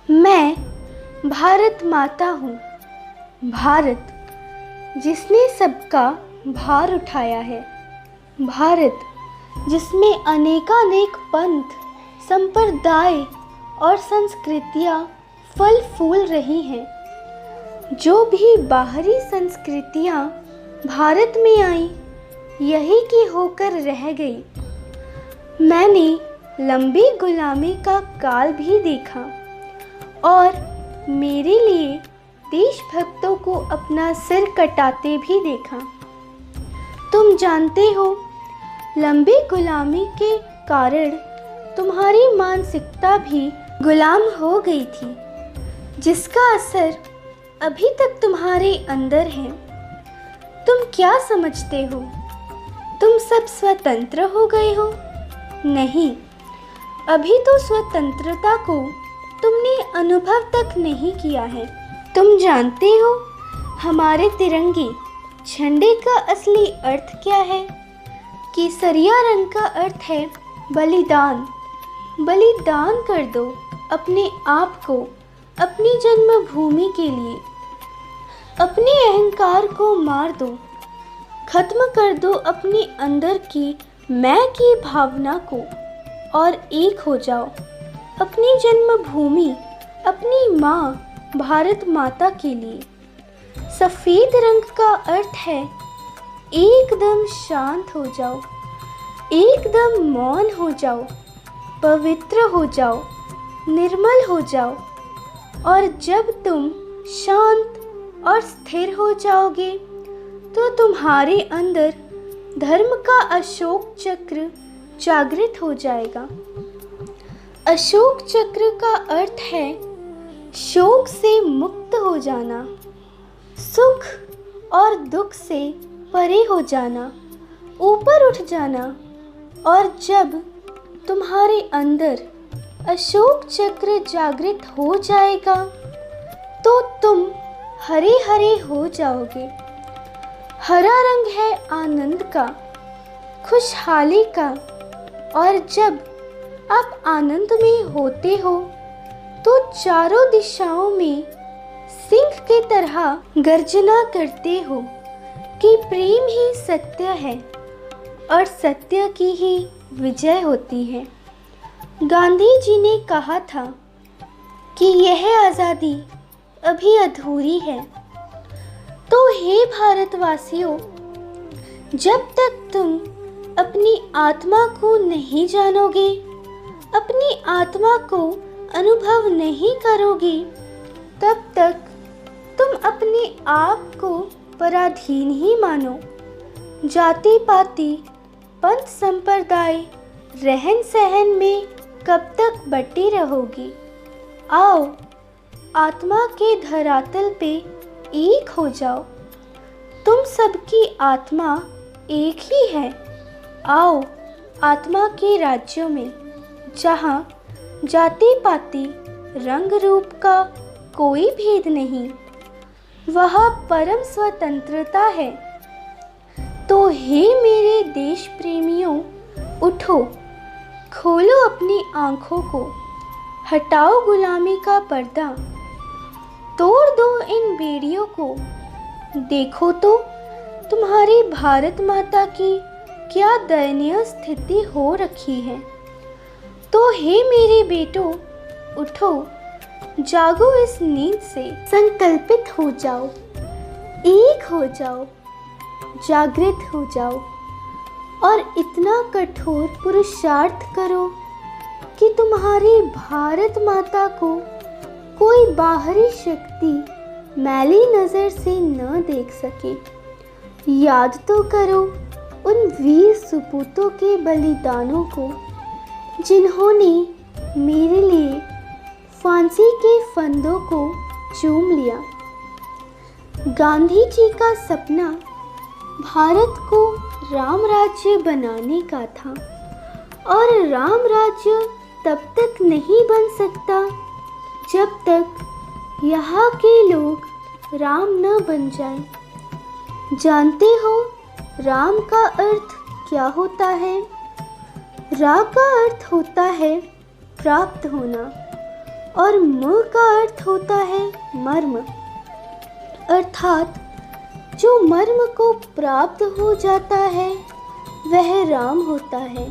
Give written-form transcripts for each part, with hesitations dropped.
मैं भारत माता हूँ। भारत जिसने सबका भार उठाया है। भारत जिसमें अनेकानेक पंथ, संप्रदाय और संस्कृतियाँ फल फूल रही हैं। जो भी बाहरी संस्कृतियाँ भारत में आईं, यही की होकर रह गई। मैंने लंबी गुलामी का काल भी देखा और मेरे लिए देशभक्तों को अपना सिर कटाते भी देखा। तुम जानते हो, लंबी गुलामी के कारण तुम्हारी मानसिकता भी गुलाम हो गई थी, जिसका असर अभी तक तुम्हारे अंदर है। तुम क्या समझते हो? तुम सब स्वतंत्र हो गए हो? नहीं, अभी तो स्वतंत्रता को तुमने अनुभव तक नहीं किया है। तुम जानते हो, हमारे तिरंगे झंडे का असली अर्थ क्या है? केसरिया रंग का अर्थ है बलिदान। बलिदान कर दो अपने आप को, अपनी जन्मभूमि के लिए। अपने अहंकार को मार दो, खत्म कर दो अपने अंदर की मैं की भावना को और एक हो जाओ अपनी जन्मभूमि, अपनी माँ भारत माता के लिए। सफ़ेद रंग का अर्थ है एकदम शांत हो जाओ, एकदम मौन हो जाओ, पवित्र हो जाओ, निर्मल हो जाओ। और जब तुम शांत और स्थिर हो जाओगे तो तुम्हारे अंदर धर्म का अशोक चक्र जागृत हो जाएगा। अशोक चक्र का अर्थ है शोक से मुक्त हो जाना, सुख और दुख से परे हो जाना, ऊपर उठ जाना। और जब तुम्हारे अंदर अशोक चक्र जागृत हो जाएगा तो तुम हरे हरे हो जाओगे। हरा रंग है आनंद का, खुशहाली का। और जब आप आनंद में होते हो तो चारों दिशाओं में सिंह की तरह गर्जना करते हो कि प्रेम ही सत्य है और सत्य की ही विजय होती है। गांधी जी ने कहा था कि यह आज़ादी अभी अधूरी है। तो हे भारतवासियों, जब तक तुम अपनी आत्मा को नहीं जानोगे, अपनी आत्मा को अनुभव नहीं करोगे, तब तक तुम अपने आप को पराधीन ही मानो। जाति पाति, पंथ संप्रदाय, रहन सहन में कब तक बटी रहोगी? आओ, आत्मा के धरातल पे एक हो जाओ। तुम सबकी आत्मा एक ही है। आओ आत्मा के राज्यों में, जहाँ जाति पाति, रंग रूप का कोई भेद नहीं, वहाँ परम स्वतंत्रता है। तो हे मेरे देश प्रेमियों, उठो, खोलो अपनी आँखों को, हटाओ गुलामी का पर्दा, तोड़ दो इन बेड़ियों को। देखो तो तुम्हारी भारत माता की क्या दयनीय स्थिति हो रखी है। तो हे मेरे बेटों, उठो, जागो इस नींद से, संकल्पित हो जाओ, एक हो जाओ, जागृत हो जाओ और इतना कठोर पुरुषार्थ करो कि तुम्हारी भारत माता को कोई बाहरी शक्ति मैली नज़र से न देख सके। याद तो करो उन वीर सपूतों के बलिदानों को, जिन्होंने मेरे लिए फांसी के फंदों को चूम लिया। गांधी जी का सपना भारत को राम राज्य बनाने का था, और राम राज्य तब तक नहीं बन सकता जब तक यहाँ के लोग राम न बन जाएं। जानते हो राम का अर्थ क्या होता है? रा का अर्थ होता है प्राप्त होना, और म का अर्थ होता है मर्म, अर्थात जो मर्म को प्राप्त हो जाता है वह राम होता है।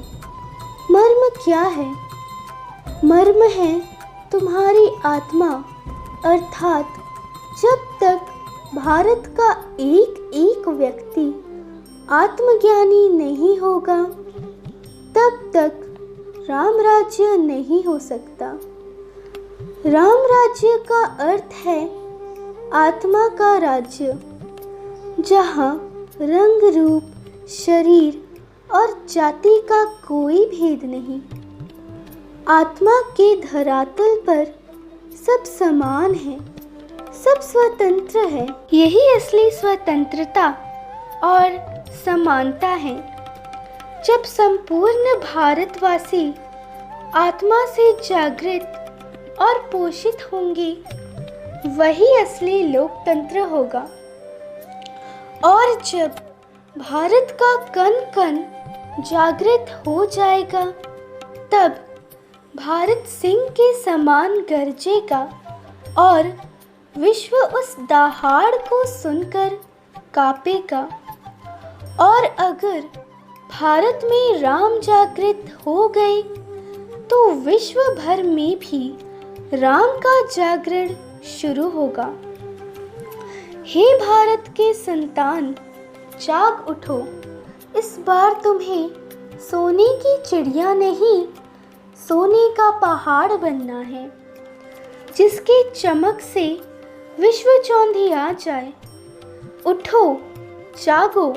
मर्म क्या है? मर्म है तुम्हारी आत्मा, अर्थात जब तक भारत का एक एक व्यक्ति आत्मज्ञानी नहीं होगा तब तक राम राज्य नहीं हो सकता। राम राज्य का अर्थ है आत्मा का राज्य, जहाँ रंग रूप, शरीर और जाति का कोई भेद नहीं। आत्मा के धरातल पर सब समान है, सब स्वतंत्र है। यही असली स्वतंत्रता और समानता है। जब संपूर्ण भारतवासी आत्मा से जागृत और पोषित होंगे, वही असली लोकतंत्र होगा। और जब भारत का कण कण जागृत हो जाएगा, तब भारत सिंह के समान गरजेगा और विश्व उस दहाड़ को सुनकर कांपेगा। और अगर भारत में राम जागृत हो गए तो विश्व भर में भी राम का जागरण शुरू होगा। हे भारत के संतान, जाग उठो। इस बार तुम्हें सोने की चिड़िया नहीं, सोने का पहाड़ बनना है, जिसकी चमक से विश्व चौंधिया जाए। उठो, जागो,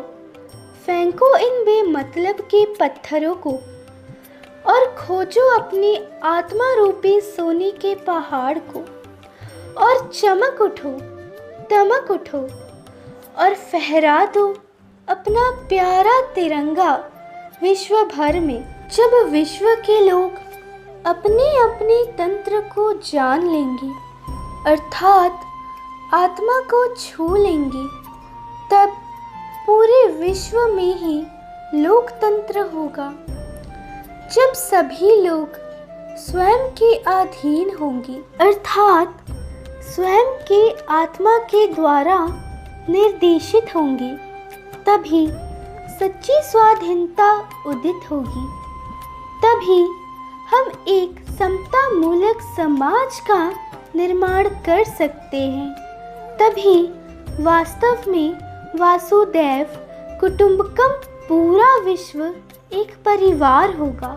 फेंको इन बेमतलब के पत्थरों को और खोजो अपनी आत्मा रूपी सोने के पहाड़ को। और चमक उठो, दमक उठो और फहरा दो अपना प्यारा तिरंगा विश्व भर में। जब विश्व के लोग अपने अपने तंत्र को जान लेंगे, अर्थात आत्मा को छू लेंगे, तब पूरे विश्व में ही लोकतंत्र होगा। जब सभी लोग स्वयं के अधीन होंगे, अर्थात स्वयं के आत्मा के द्वारा निर्देशित होंगे, तभी सच्ची स्वाधीनता उदित होगी। तभी हम एक समता मूलक समाज का निर्माण कर सकते हैं। तभी वास्तव में वासुदेव कुटुंबकम पूरा विश्व एक परिवार होगा।